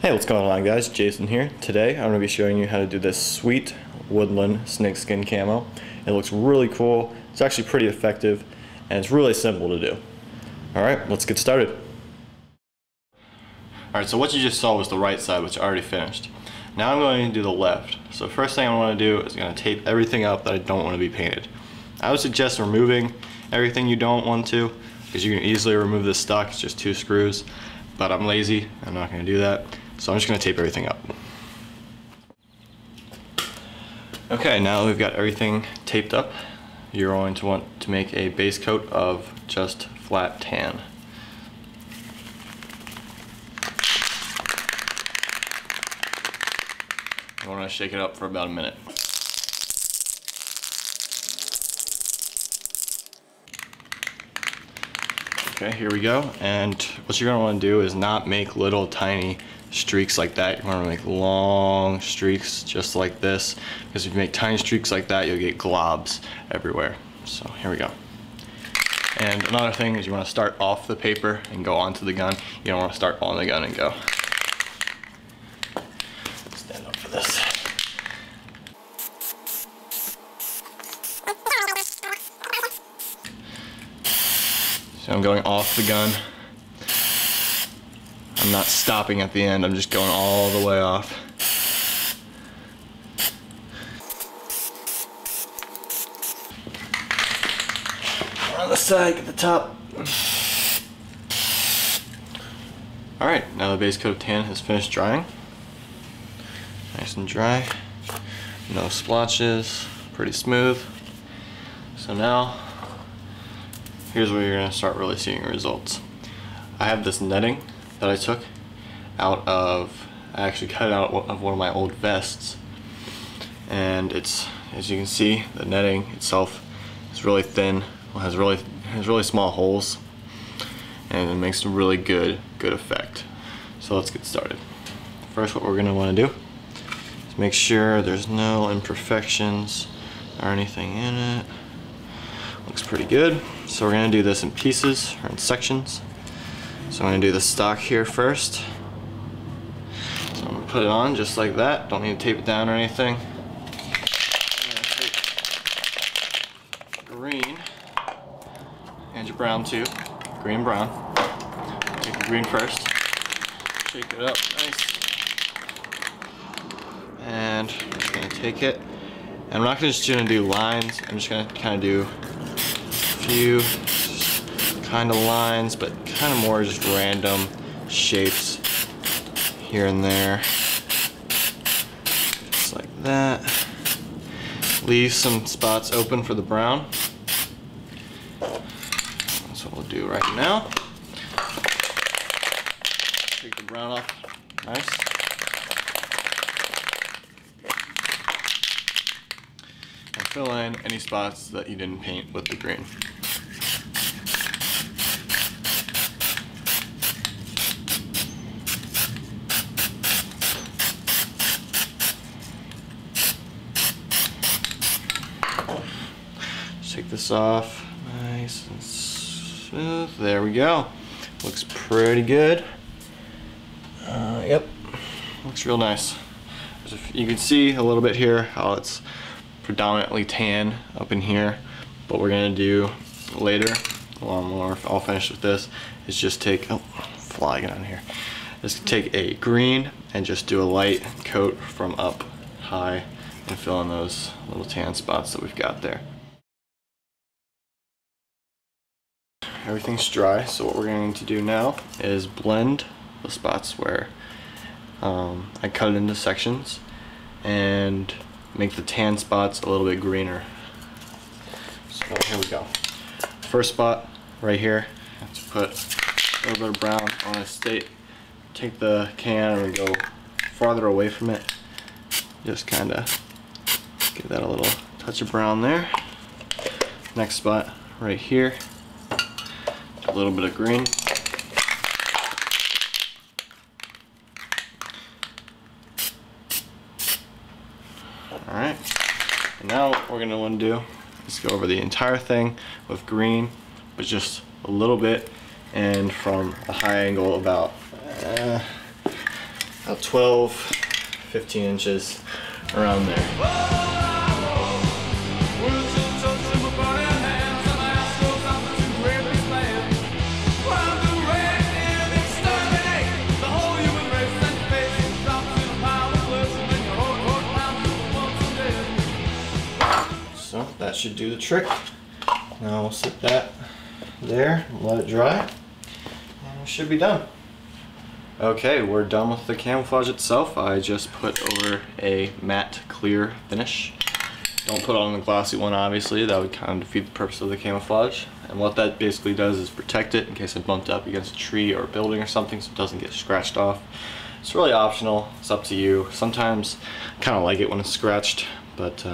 Hey, what's going on guys? Jason here. Today I'm going to be showing you how to do this sweet woodland snakeskin camo. It looks really cool, it's actually pretty effective, and it's really simple to do. Alright, let's get started. Alright, so what you just saw was the right side, which I already finished. Now I'm going to do the left. So first thing I want to do is going to tape everything up that I don't want to be painted. I would suggest removing everything you don't want to, because you can easily remove this stock. It's just 2 screws, but I'm lazy, I'm not going to do that. So I'm just going to tape everything up. Okay, now that we've got everything taped up, you're going to want to make a base coat of just flat tan. You want to shake it up for about a minute. Okay, here we go. And what you're going to want to do is not make little tiny streaks like that. You want to make long streaks just like this, because if you make tiny streaks like that, you'll get globs everywhere. So here we go. And another thing is you want to start off the paper and go onto the gun. You don't want to start on the gun and go. Stand up for this. So I'm going off the gun. I'm not stopping at the end, I'm just going all the way off. On the side, at the top. Alright, now the base coat of tan has finished drying. Nice and dry. No splotches, pretty smooth. So now, here's where you're going to start really seeing results. I have this netting that I took out of, I actually cut it out of one of my old vests, and it's, as you can see, the netting itself is really thin, has really small holes, and it makes a really good effect. So let's get started. First, what we're going to want to do is make sure there's no imperfections or anything in it. Looks pretty good. So we're going to do this in pieces or in sections. So I'm going to do the stock here first. So I'm going to put it on just like that. Don't need to tape it down or anything. I'm going to take green and your brown too. Green and brown. Take the green first. Shake it up nice. And I'm just going to take it. And I'm not just going to do lines. I'm just going to kind of do a few kind of lines, but kind of more just random shapes here and there, just like that. Leave some spots open for the brown. That's what we'll do right now. Take the brown off, nice. And fill in any spots that you didn't paint with the green. Take this off, nice and smooth. There we go. Looks pretty good. Yep, looks real nice. You can see a little bit here how it's predominantly tan up in here. What we're gonna do later, when we're all finished with this, is just take, fly, get on here. Just take a green and just do a light coat from up high and fill in those little tan spots that we've got there. Everything's dry, so what we're going to do now is blend the spots where I cut it into sections and make the tan spots a little bit greener. So here we go. First spot right here, I have to put a little bit of brown on a stake. Take the can and go farther away from it. Just kind of give that a little touch of brown there. Next spot right here. A little bit of green. Alright, and now what we're going to want to do is go over the entire thing with green, but just a little bit, and from a high angle about about 12, 15 inches around there. So that should do the trick. Now we'll sit that there and let it dry, and we should be done. Okay, we're done with the camouflage itself. I just put over a matte clear finish. Don't put on the glossy one, obviously. That would kind of defeat the purpose of the camouflage. And what that basically does is protect it in case it bumped up against a tree or a building or something, so it doesn't get scratched off. It's really optional. It's up to you. Sometimes I kind of like it when it's scratched, but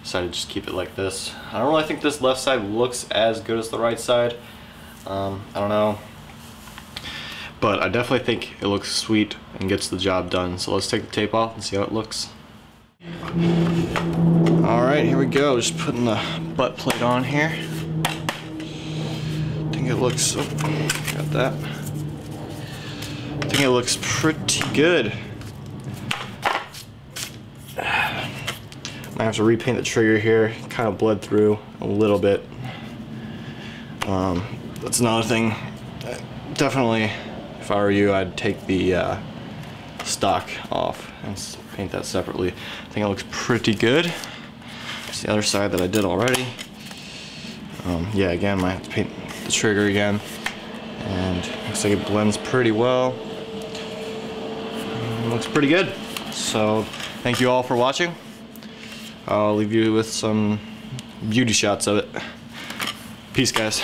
decided to just keep it like this. I don't really think this left side looks as good as the right side. I don't know, but I definitely think it looks sweet and gets the job done. So let's take the tape off and see how it looks. Alright, here we go. Just putting the butt plate on here. I think it looks, oh, got that. I think it looks pretty good. I have to repaint the trigger here. Kind of bled through a little bit. That's another thing. Definitely, if I were you, I'd take the stock off and paint that separately. I think it looks pretty good. It's the other side that I did already. Yeah, again, I might have to paint the trigger again. And looks like it blends pretty well. Looks pretty good. So, thank you all for watching. I'll leave you with some beauty shots of it. Peace, guys.